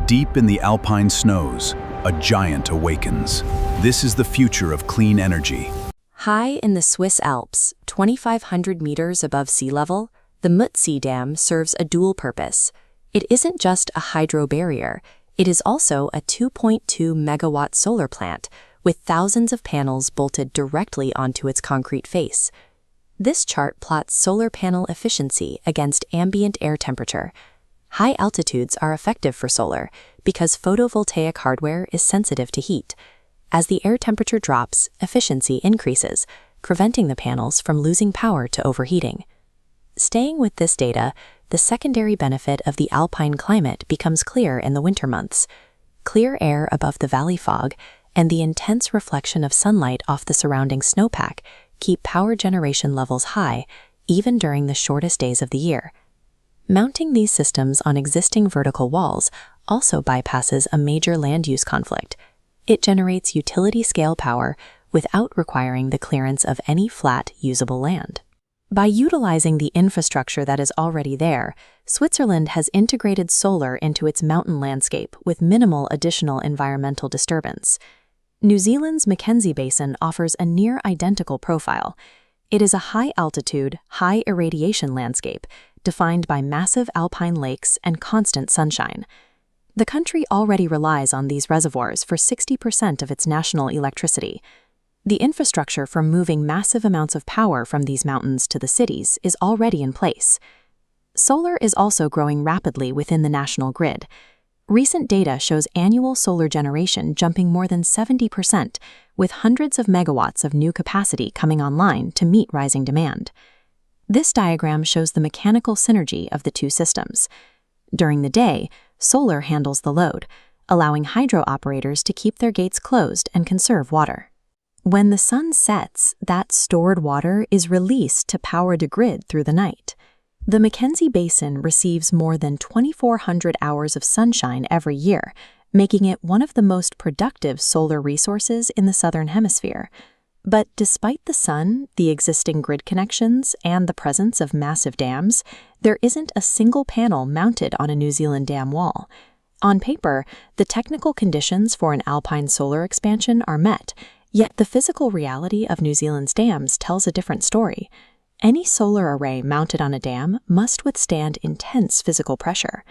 Deep in the Alpine snows, a giant awakens. This is the future of clean energy. High in the Swiss Alps, 2,500 meters above sea level, the Muttsee Dam serves a dual purpose. It isn't just a hydro barrier, it is also a 2.2 megawatt solar plant with thousands of panels bolted directly onto its concrete face. This chart plots solar panel efficiency against ambient air temperature. High altitudes are effective for solar because photovoltaic hardware is sensitive to heat. As the air temperature drops, efficiency increases, preventing the panels from losing power to overheating. Staying with this data, the secondary benefit of the alpine climate becomes clear in the winter months. Clear air above the valley fog and the intense reflection of sunlight off the surrounding snowpack keep power generation levels high, even during the shortest days of the year. Mounting these systems on existing vertical walls also bypasses a major land use conflict. It generates utility-scale power without requiring the clearance of any flat, usable land. By utilizing the infrastructure that is already there, Switzerland has integrated solar into its mountain landscape with minimal additional environmental disturbance. New Zealand's Mackenzie Basin offers a near-identical profile. It is a high-altitude, high-irradiation landscape defined by massive alpine lakes and constant sunshine. The country already relies on these reservoirs for 60% of its national electricity. The infrastructure for moving massive amounts of power from these mountains to the cities is already in place. Solar is also growing rapidly within the national grid. Recent data shows annual solar generation jumping more than 70%, with hundreds of megawatts of new capacity coming online to meet rising demand. This diagram shows the mechanical synergy of the two systems. During the day, solar handles the load, allowing hydro operators to keep their gates closed and conserve water. When the sun sets, that stored water is released to power the grid through the night. The Mackenzie Basin receives more than 2,400 hours of sunshine every year, making it one of the most productive solar resources in the Southern Hemisphere. But despite the sun, the existing grid connections, and the presence of massive dams, there isn't a single panel mounted on a New Zealand dam wall. On paper, the technical conditions for an alpine solar expansion are met, yet the physical reality of New Zealand's dams tells a different story. Any solar array mounted on a dam must withstand intense physical pressure.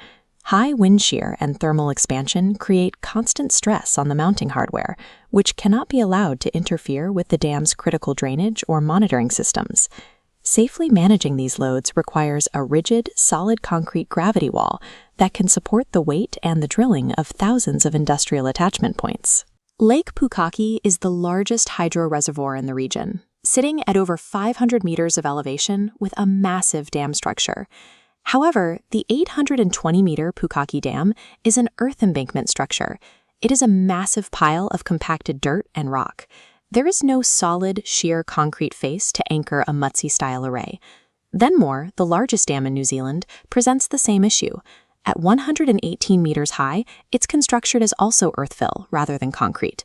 High wind shear and thermal expansion create constant stress on the mounting hardware, which cannot be allowed to interfere with the dam's critical drainage or monitoring systems. Safely managing these loads requires a rigid, solid concrete gravity wall that can support the weight and the drilling of thousands of industrial attachment points. Lake Pūkaki is the largest hydro reservoir in the region, sitting at over 500 meters of elevation with a massive dam structure. However, the 820-meter Pūkaki Dam is an earth embankment structure. It is a massive pile of compacted dirt and rock. There is no solid, sheer concrete face to anchor a Muttsee-style array. Benmore, the largest dam in New Zealand, presents the same issue. At 118 meters high, its construction is also earthfill rather than concrete.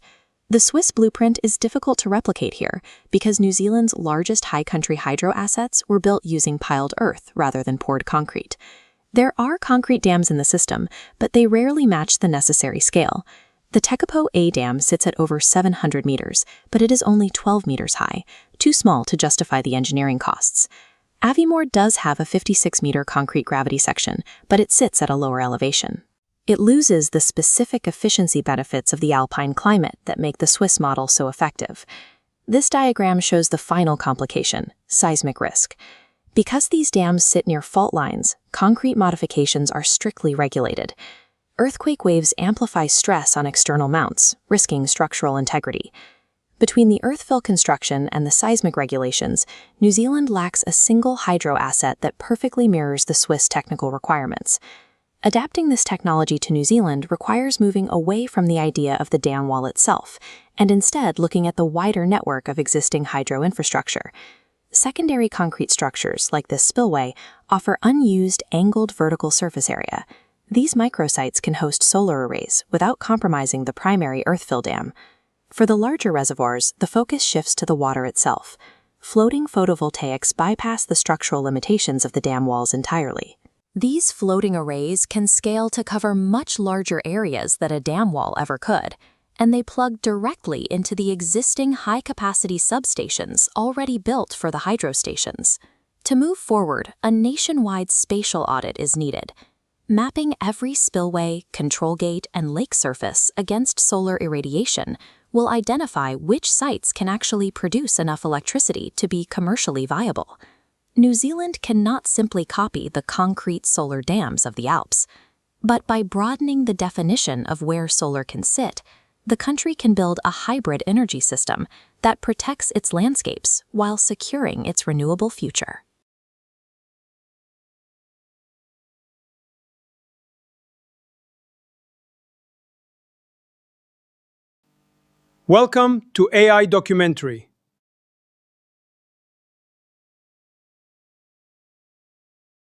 The Swiss blueprint is difficult to replicate here because New Zealand's largest high-country hydro assets were built using piled earth rather than poured concrete. There are concrete dams in the system, but they rarely match the necessary scale. The Tekapo A Dam sits at over 700 meters, but it is only 12 meters high, too small to justify the engineering costs. Aviemore does have a 56-meter concrete gravity section, but it sits at a lower elevation. It loses the specific efficiency benefits of the alpine climate that make the Swiss model so effective. This diagram shows the final complication, seismic risk. Because these dams sit near fault lines, concrete modifications are strictly regulated. Earthquake waves amplify stress on external mounts, risking structural integrity. Between the earthfill construction and the seismic regulations, New Zealand lacks a single hydro asset that perfectly mirrors the Swiss technical requirements. Adapting this technology to New Zealand requires moving away from the idea of the dam wall itself, and instead looking at the wider network of existing hydro infrastructure. Secondary concrete structures, like this spillway, offer unused angled vertical surface area. These microsites can host solar arrays without compromising the primary earthfill dam. For the larger reservoirs, the focus shifts to the water itself. Floating photovoltaics bypass the structural limitations of the dam walls entirely. These floating arrays can scale to cover much larger areas than a dam wall ever could, and they plug directly into the existing high-capacity substations already built for the hydro stations. To move forward, a nationwide spatial audit is needed, mapping every spillway, control gate, and lake surface against solar irradiation will identify which sites can actually produce enough electricity to be commercially viable. New Zealand cannot simply copy the concrete solar dams of the Alps, but by broadening the definition of where solar can sit, the country can build a hybrid energy system that protects its landscapes while securing its renewable future. Welcome to AI Documentary.